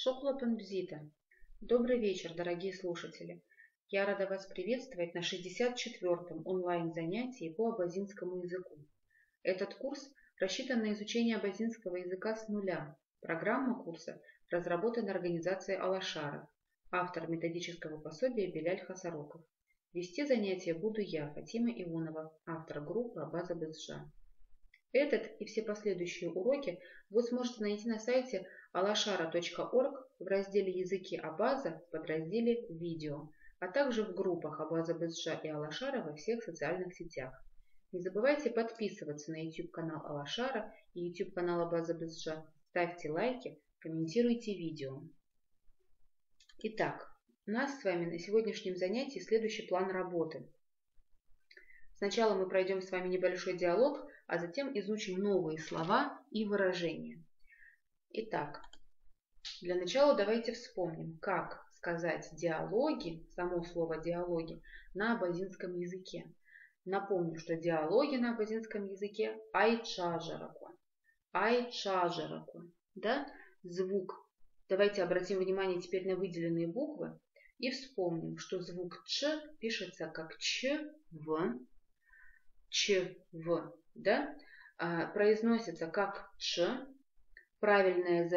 Шохлапан бзита. Добрый вечер, дорогие слушатели. Я рада вас приветствовать на 64-м онлайн-занятии по абазинскому языку. Этот курс рассчитан на изучение абазинского языка с нуля. Программа курса разработана организацией Алашара, автор методического пособия Беляль Хасароков. Вести занятия буду я, Фатима Ионова, автор группы Абаза Безжа. Этот и все последующие уроки вы сможете найти на сайте alashara.org в разделе «Языки Абаза» в подразделе «Видео», а также в группах Абаза Безжа и Алашара во всех социальных сетях. Не забывайте подписываться на YouTube-канал Алашара и YouTube-канал Абаза Безжа, ставьте лайки, комментируйте видео. Итак, у нас с вами на сегодняшнем занятии следующий план работы. Сначала мы пройдем с вами небольшой диалог, а затем изучим новые слова и выражения. Итак, для начала давайте вспомним, как сказать диалоги, само слово диалоги, на абазинском языке. Напомню, что диалоги на абазинском языке айчажараку. Айчажараку. Да? Звук. Давайте обратим внимание теперь на выделенные буквы и вспомним, что звук ч пишется как ч, в, ч, в, да? Произносится как ч. Правильное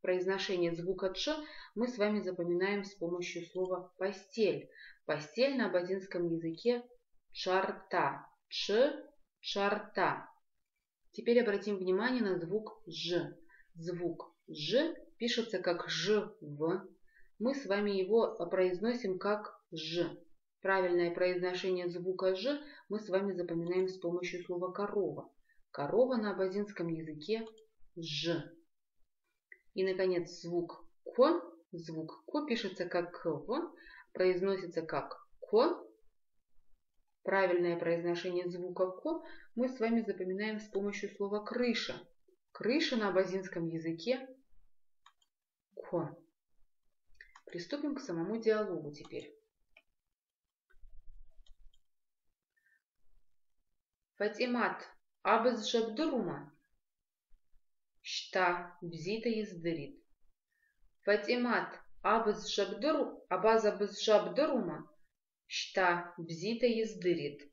произношение звука ч мы с вами запоминаем с помощью слова постель. Постель на абазинском языке чарта. Ч, чарта. Теперь обратим внимание на звук ж. Звук ж пишется как ж, в. Мы с вами его произносим как ж. Правильное произношение звука ж мы с вами запоминаем с помощью слова корова. Корова на абазинском языке ж. И, наконец, звук к. Звук к пишется как к, произносится как к. Правильное произношение звука к мы с вами запоминаем с помощью слова крыша. Крыша на абазинском языке к. Приступим к самому диалогу теперь. Фатимат абыз жабдырума? Шта бзита ездырит. Фатимат абыз жабдыру, абаза біз жабдырума? Шта бзита ездырит.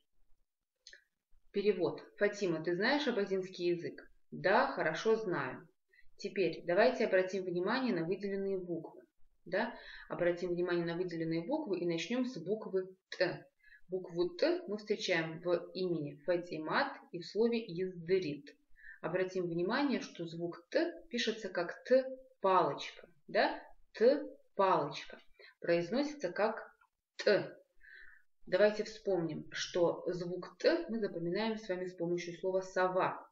Перевод. Фатима, ты знаешь абазинский язык? Да, хорошо знаю. Теперь давайте обратим внимание на выделенные буквы. Да? Обратим внимание на выделенные буквы и начнем с буквы Т. Букву Т мы встречаем в имени Фатимат и в слове ездырит. Обратим внимание, что звук Т пишется как Т палочка. Да? Т палочка. Произносится как Т. Давайте вспомним, что звук Т мы запоминаем с вами с помощью слова сова.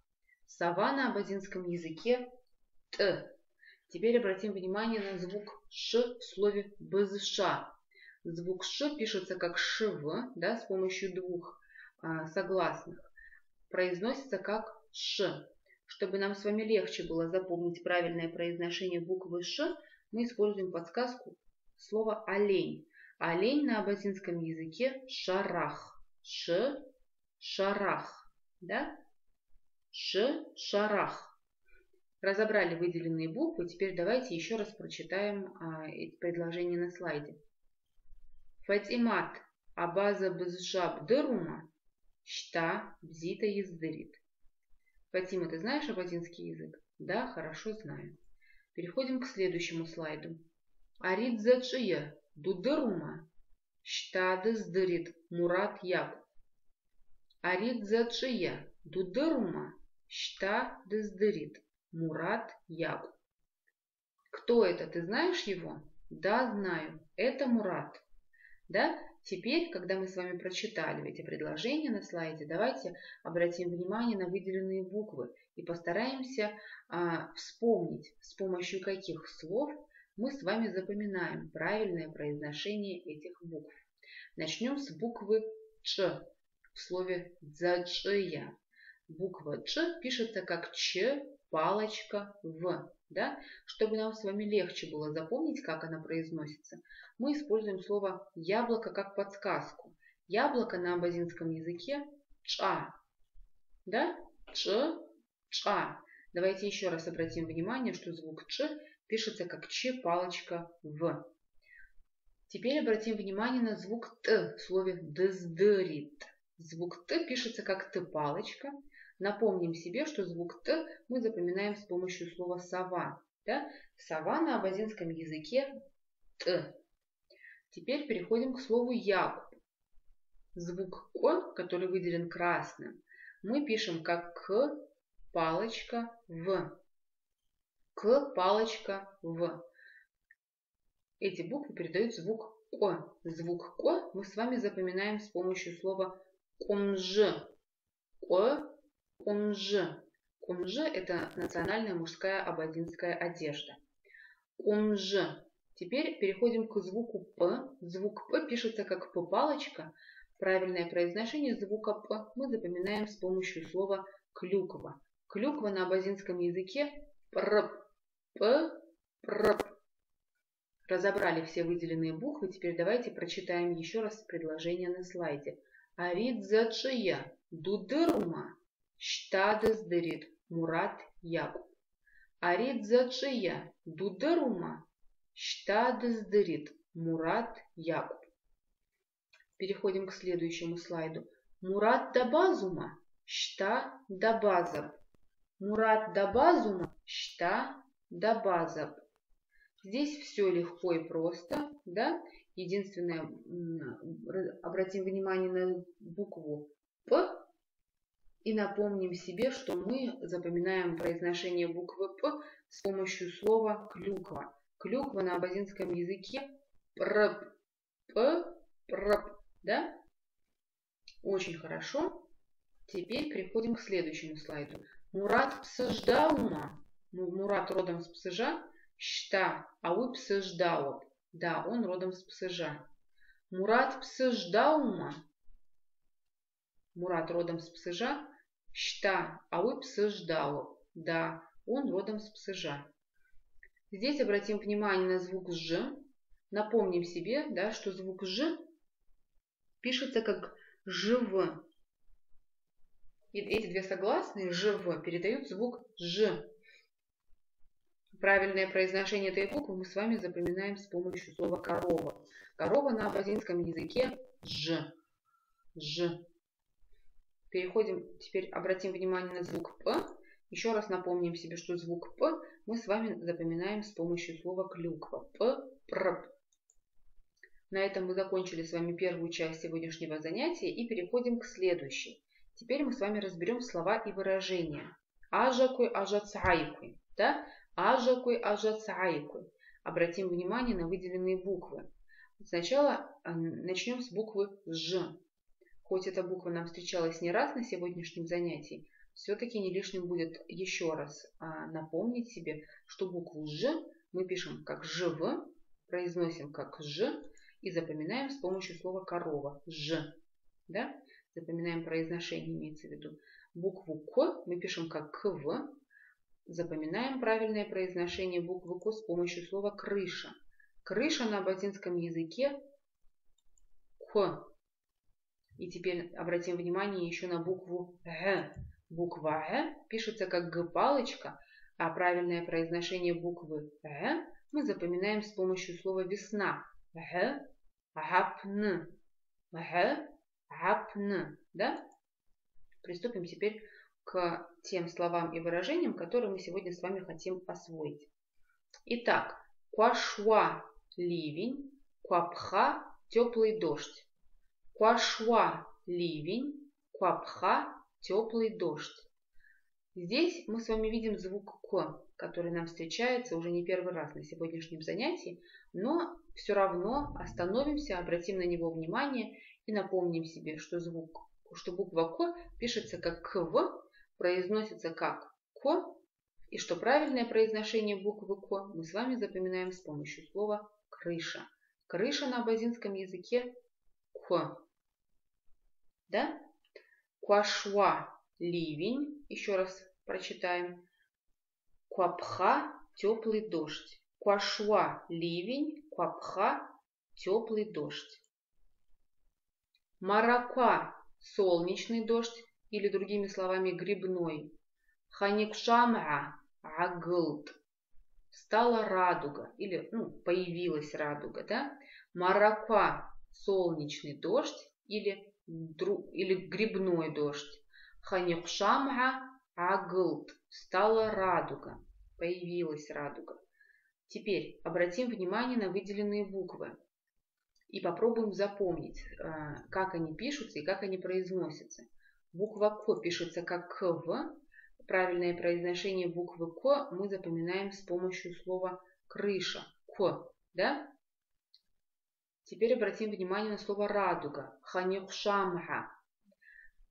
Сова на абазинском языке Т. Теперь обратим внимание на звук Ш в слове бызша. Звук Ш пишется как шв, да, с помощью двух согласных. Произносится как Ш. Чтобы нам с вами легче было запомнить правильное произношение буквы Ш, мы используем подсказку слова олень. Олень на абазинском языке шарах. Ш, шарах. Да? Ш, шарах. Разобрали выделенные буквы. Теперь давайте еще раз прочитаем эти предложения на слайде. Фатимат абаза бызжаб дырума, шта бзита ездырит. Фатима, ты знаешь абазинский язык? Да, хорошо знаю. Переходим к следующему слайду. Арид зачия дудырума, шта дыздырит Мурат Якуб. Арид зачия дудырума, шта дыздырит Мурат Якуб. Кто это? Ты знаешь его? Да, знаю. Это Мурат. Да? Теперь, когда мы с вами прочитали эти предложения на слайде, давайте обратим внимание на выделенные буквы и постараемся вспомнить, с помощью каких слов мы с вами запоминаем правильное произношение этих букв. Начнем с буквы Ч в слове «дзачия». Буква Ч пишется как Ч, палочка, В. Да? Чтобы нам с вами легче было запомнить, как она произносится, мы используем слово яблоко как подсказку. Яблоко на абазинском языке ча. Да? Ч, ча. Давайте еще раз обратим внимание, что звук Ч пишется как Ч, палочка, В. Теперь обратим внимание на звук Т в слове дздырит. Звук Т пишется как Т, палочка. Напомним себе, что звук Т мы запоминаем с помощью слова сова. Да? Сова на абазинском языке Т. Теперь переходим к слову Якуб. Звук К, который выделен красным, мы пишем как К, палочка, В. К, палочка, В. Эти буквы передают звук К. Звук К мы с вами запоминаем с помощью слова кумжи. К, кумжи. Кумжи – это национальная мужская абазинская одежда. Кумжи. Теперь переходим к звуку П. Звук П пишется как П, палочка. Правильное произношение звука П мы запоминаем с помощью слова клюква. Клюква на абазинском языке прп, п, прп. Разобрали все выделенные буквы. Теперь давайте прочитаем еще раз предложение на слайде. Аридзачия дудырума штадыздырит Мурат Якуб. Аридзачия дудырума штадыздырит Мурат Якуб. Переходим к следующему слайду. Мурат дабазума шта дабазаб. Мурат дабазума шта дабазаб. Здесь все легко и просто, да? Единственное, обратим внимание на букву П и напомним себе, что мы запоминаем произношение буквы П с помощью слова клюква. Клюква на абазинском языке прп, п, прп, да? Очень хорошо. Теперь переходим к следующему слайду. Мурат псыждаума. Мурат родом с Псыжа. Шта, а вы псыждауп. Да, он родом с Псыжа. Мурат псыждаума. Мурат родом с Псыжа. Шта, а вы псыждауп. Да, он родом с Псыжа. Здесь обратим внимание на звук Ж. Напомним себе, да, что звук Ж пишется как ЖВ. И эти две согласные ЖВ передают звук Ж. Правильное произношение этой буквы мы с вами запоминаем с помощью слова корова. Корова на абазинском языке Ж. Ж. Переходим, теперь обратим внимание на звук П. Еще раз напомним себе, что звук П мы с вами запоминаем с помощью слова клюква. П, прп. На этом мы закончили с вами первую часть сегодняшнего занятия и переходим к следующей. Теперь мы с вами разберем слова и выражения. Ажакуй, ажацайкуй. Да? Ажакуй, ажацайкуй. Обратим внимание на выделенные буквы. Сначала начнем с буквы Ж. Хоть эта буква нам встречалась не раз на сегодняшнем занятии, все-таки не лишним будет еще раз напомнить себе, что букву Ж мы пишем как ЖВ, произносим как Ж и запоминаем с помощью слова корова. Ж. Да? Запоминаем произношение, имеется в виду. Букву К мы пишем как КВ. Запоминаем правильное произношение буквы К с помощью слова крыша. Крыша на абазинском языке К. И теперь обратим внимание еще на букву Г. Буква Г пишется как Г-палочка, а правильное произношение буквы Г мы запоминаем с помощью слова весна. Г, гапн. Г, гапн. Да? Приступим теперь к тем словам и выражениям, которые мы сегодня с вами хотим освоить. Итак, куашва – ливень, куапха – теплый дождь. Куашва – ливень, куапха – теплый дождь. Здесь мы с вами видим звук К, который нам встречается уже не первый раз на сегодняшнем занятии, но все равно остановимся, обратим на него внимание и напомним себе, что буква К пишется как КВ, произносится как К, и что правильное произношение буквы К мы с вами запоминаем с помощью слова крыша. Крыша на абазинском языке К. Да? Куашва – ливень. Еще раз прочитаем. Куапха – теплый дождь. Куашва – ливень. Куапха – теплый дождь. Марака – солнечный дождь или другими словами грибной. Ханикшам'a агылт. Стала радуга. Или, появилась радуга, да? Мараква. Солнечный дождь. Или грибной дождь. Ханикшам'a агылт. Стала радуга. Появилась радуга. Теперь обратим внимание на выделенные буквы. И попробуем запомнить, как они пишутся и как они произносятся. Буква К пишется как КВ. Правильное произношение буквы К мы запоминаем с помощью слова крыша. К, да? Теперь обратим внимание на слово радуга. Ханикшамха.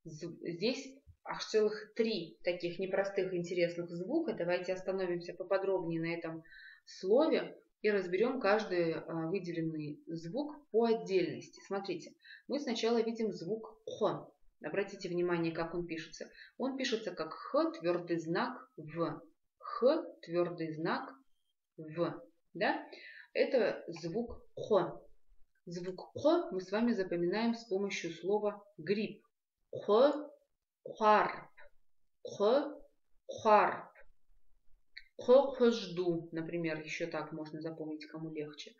Здесь аж целых 3 таких непростых интересных звука. Давайте остановимся поподробнее на этом слове и разберем каждый выделенный звук по отдельности. Смотрите, мы сначала видим звук Х. Обратите внимание, как он пишется. Он пишется как Х, твердый знак В. Х, твердый знак В. Да? Это звук Х. Звук Х мы с вами запоминаем с помощью слова гриб. Х, харп. Х, харп. Жду, например, еще так можно запомнить, кому легче.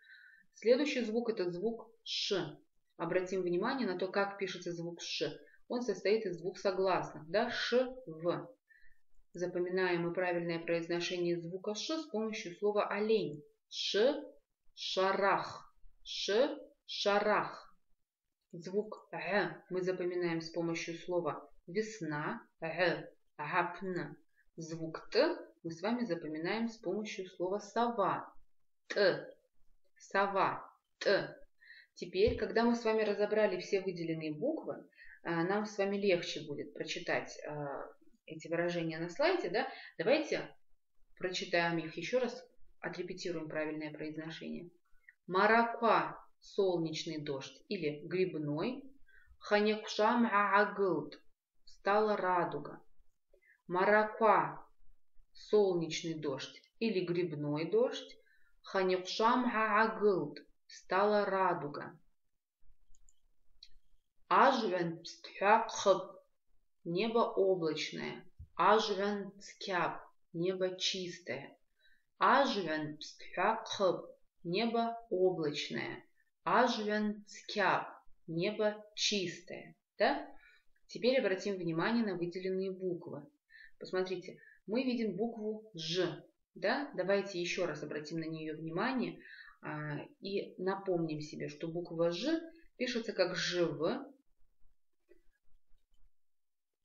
Следующий звук это звук Ш. Обратим внимание на то, как пишется звук Ш. Он состоит из 2 согласных, да, Ш, В. Запоминаем мы правильное произношение звука Ш с помощью слова олень. Ш, шарах. Ш, шарах. Звук Г мы запоминаем с помощью слова весна. Г, гапна. Звук Т мы с вами запоминаем с помощью слова сова. Т. Сова. Т. Теперь, когда мы с вами разобрали все выделенные буквы, нам с вами легче будет прочитать эти выражения на слайде. Да? Давайте прочитаем их еще раз, отрепетируем правильное произношение. Мараква – солнечный дождь или грибной. Ханикшам агылт – стала радуга. Мараква – солнечный дождь или грибной дождь. Ханикшам агылт – стала радуга. Ажвен пстхакхб – небо облачное. Ажвен цкяб – небо чистое. Ажвен пстхакхб – небо облачное. Ажвен цкяб – небо чистое. Да? Теперь обратим внимание на выделенные буквы. Посмотрите, мы видим букву Ж. Да? Давайте еще раз обратим на нее внимание и напомним себе, что буква Ж пишется как ЖВ.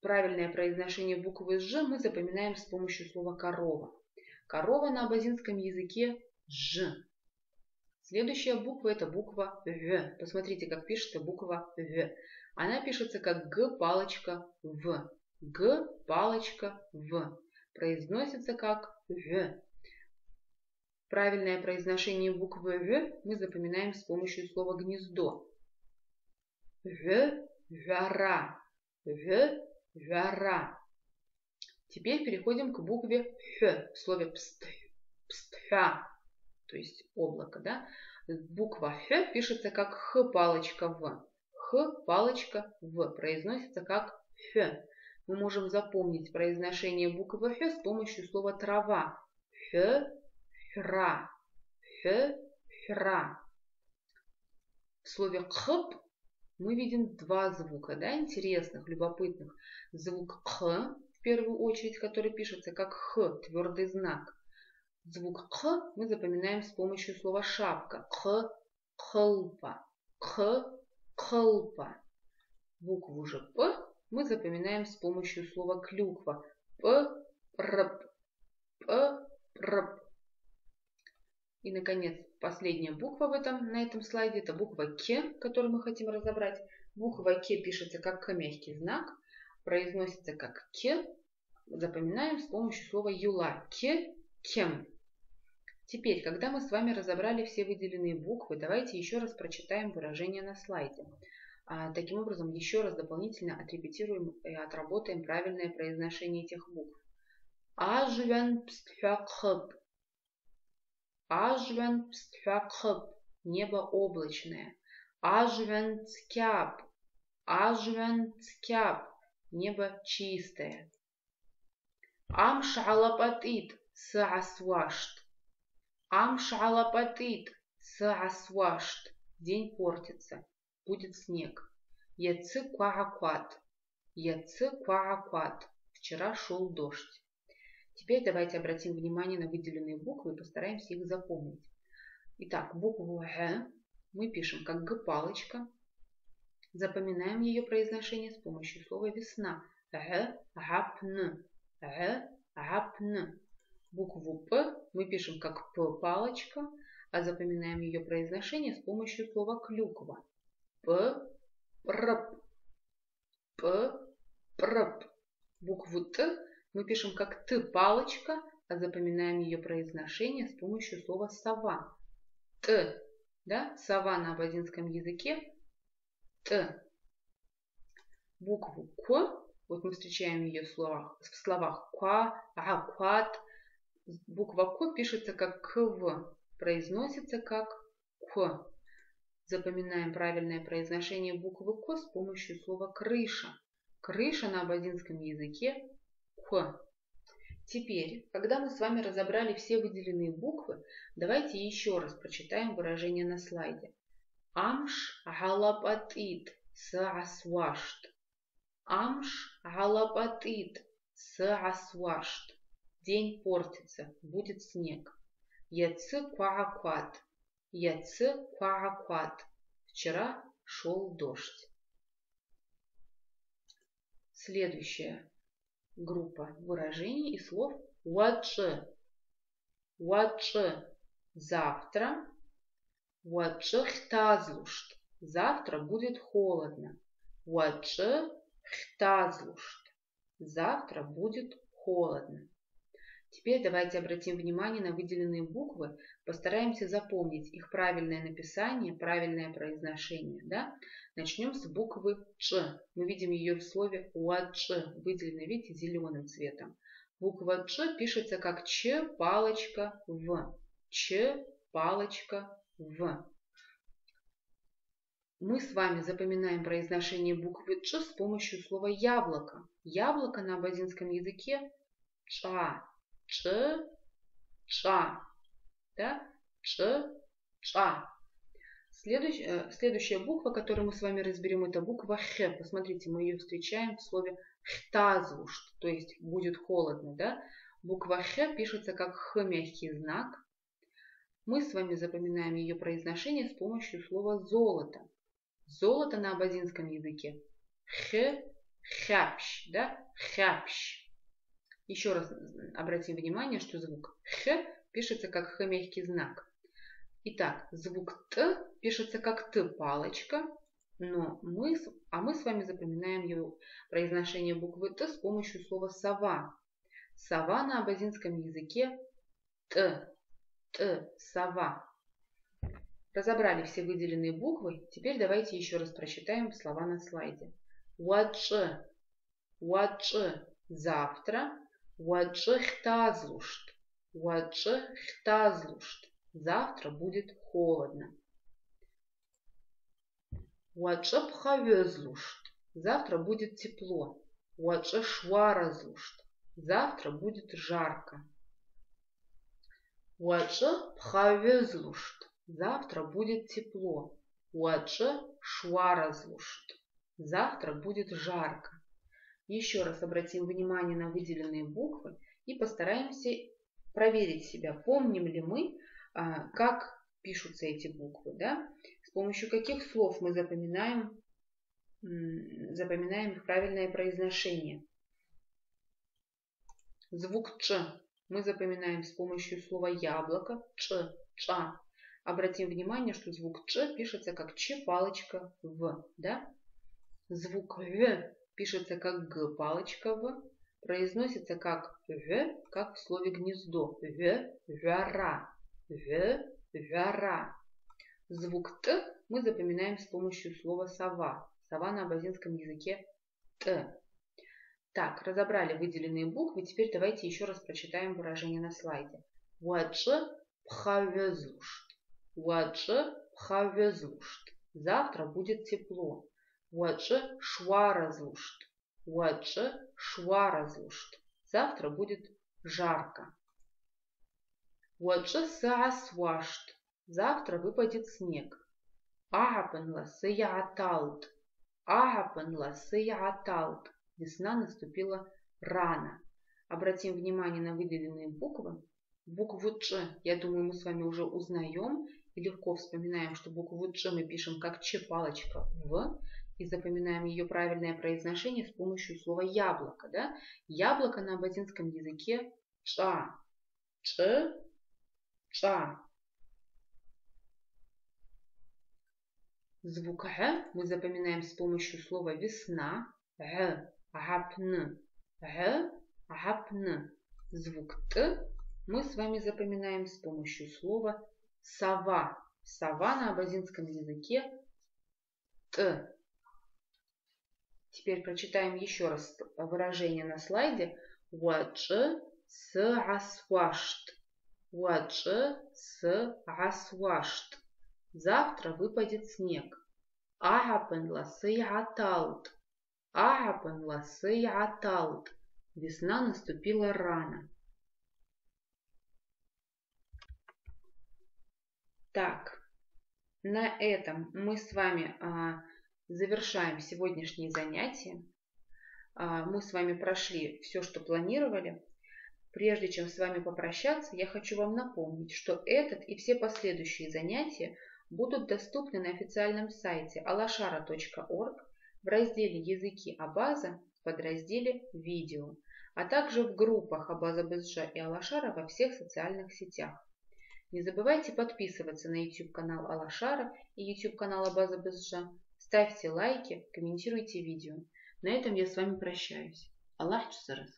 Правильное произношение буквы Ж мы запоминаем с помощью слова корова. Корова на абазинском языке Ж. Следующая буква это буква В. Посмотрите, как пишется буква В. Она пишется как Г палочка В. Г палочка В. Произносится как В. Правильное произношение буквы В мы запоминаем с помощью слова гнездо. В, вара. В, вара. Теперь переходим к букве Х в слове пстха, то есть облако. Да? Буква Х пишется как Х палочка В. Х палочка В. Произносится как Х. Мы можем запомнить произношение буквы Х с помощью слова трава. Х, хра. Х, хра. В слове кхп мы видим 2 звука, да, интересных, любопытных. Звук Х, в первую очередь, который пишется как Х, твердый знак. Звук Х мы запоминаем с помощью слова шапка. Х, хлпа. Х, хлпа. Букву же П мы запоминаем с помощью слова клюква. П, рп. П, рп. И, наконец, последняя буква на этом слайде – это буква К, которую мы хотим разобрать. Буква К пишется как К мягкий знак, произносится как К. Запоминаем с помощью слова юла. К, кем. Теперь, когда мы с вами разобрали все выделенные буквы, давайте еще раз прочитаем выражение на слайде. Таким образом, еще раз дополнительно отрепетируем и отработаем правильное произношение этих букв. Ажвен пстхакхб. Ажвен пстхакхб. Небо облачное. Ажвен цкяб. Ажвен цкяб. Небо чистое. Амш алапатит саасвашт. Амш алапатит саасвашт. День портится. Будет снег. Яцы кваакват. Яцы кваакват. Вчера шел дождь. Теперь давайте обратим внимание на выделенные буквы и постараемся их запомнить. Итак, букву Г мы пишем как Г-палочка. Запоминаем ее произношение с помощью слова весна. Г-гапн. Г-гапн. Букву П мы пишем как П-палочка, а запоминаем ее произношение с помощью слова клюква. П-прп. П-прп. Букву Т мы пишем как Т-палочка, а запоминаем ее произношение с помощью слова сова. Т. Да? Сова на абазинском языке. Т. Букву К, вот мы встречаем ее в словах ква, акват. Буква К пишется как КВ, произносится как К. Запоминаем правильное произношение буквы К с помощью слова крыша. Крыша на абазинском языке К. Теперь, когда мы с вами разобрали все выделенные буквы, давайте еще раз прочитаем выражение на слайде. Амш галапатит саасвашт. Амш галапатит саасвашт. День портится, будет снег. Яцы кваакват. Яцы кваакват. Вчера шел дождь. Следующая группа выражений и слов уаче. Уаче – завтра. Уаче хтазлушт. Завтра будет холодно. Уаче хтазлушт. Завтра будет холодно. Теперь давайте обратим внимание на выделенные буквы, постараемся запомнить их правильное написание, правильное произношение. Да? Начнем с буквы Ч. Мы видим ее в слове уаче, выделенной, видите, зеленым цветом. Буква Ч пишется как Ч, палочка, В. Ч, палочка, В. Мы с вами запоминаем произношение буквы Ч с помощью слова яблоко. Яблоко на абазинском языке Ча. Ч, ча. Да? Ч, ча. Следующая буква, которую мы с вами разберем, это буква Х. Посмотрите, мы ее встречаем в слове хтазлушт, то есть будет холодно. Да? Буква Х пишется как Х мягкий знак. Мы с вами запоминаем ее произношение с помощью слова золото. Золото на абазинском языке Х, хяпщ. Да? Хяпщ. Еще раз обратим внимание, что звук Х пишется как Х мягкий знак. Итак, звук Т пишется как Т палочка, но мы с вами запоминаем его произношение буквы Т с помощью слова сова. Сова на абазинском языке Т. Т. Сова. Разобрали все выделенные буквы. Теперь давайте еще раз прочитаем слова на слайде. Уаче. Уаче. Завтра. Уаче хтазлушт. Уаче хтазлушт. Завтра будет холодно. Уаче пхавезлушт. Завтра будет тепло. Уаче шваразлушт. Завтра будет жарко. Уаче пхавезлушт. Завтра будет тепло. Уаче шваразлушт. Завтра будет жарко. Еще раз обратим внимание на выделенные буквы и постараемся проверить себя, помним ли мы, как пишутся эти буквы. Да? С помощью каких слов мы запоминаем их правильное произношение. Звук Ч мы запоминаем с помощью слова яблоко. Ч, ча. Обратим внимание, что звук Ч пишется как Ч, палочка, В. Да? Звук В пишется как Г, палочка, В. Произносится как В, как в слове гнездо. В, вяра. В, вяра. Звук Т мы запоминаем с помощью слова сова. Сова на абазинском языке Т. Так, разобрали выделенные буквы. Теперь давайте еще раз прочитаем выражение на слайде. Уаче пхавезлушт. Уаче пхавезлушт. Завтра будет тепло. Уаче шваразлушт. Уаче шваразлушт. Завтра будет жарко. Уачы саасвашт. Завтра выпадет снег. Агапанла саяталт. Агапанла саяталт. Весна наступила рано. Обратим внимание на выделенные буквы. Букву Ч, я думаю, мы с вами уже узнаем и легко вспоминаем, что букву Ч мы пишем как Ч-палочка В и запоминаем ее правильное произношение с помощью слова яблоко. Да? Яблоко на абазинском языке Ча. Ч, Ча. Звук Г мы запоминаем с помощью слова весна. Г, гапн. Г, гапн. Звук Т мы с вами запоминаем с помощью слова сова. Сова на абазинском языке Т. Теперь прочитаем еще раз выражение на слайде. Уачы саасвашт. Уачы саасвашт. Завтра выпадет снег. Агапанла саяталт. Агапанла саяталт. Весна наступила рано. Так, на этом мы с вами завершаем сегодняшние занятия. Мы с вами прошли все, что планировали. Прежде чем с вами попрощаться, я хочу вам напомнить, что этот и все последующие занятия будут доступны на официальном сайте alashara.org в разделе «Языки Абаза» в подразделе «Видео», а также в группах Абаза Безджа и Алашара во всех социальных сетях. Не забывайте подписываться на YouTube-канал Алашара и YouTube-канал Абаза Безджа. Ставьте лайки, комментируйте видео. На этом я с вами прощаюсь. Аллах чусарас.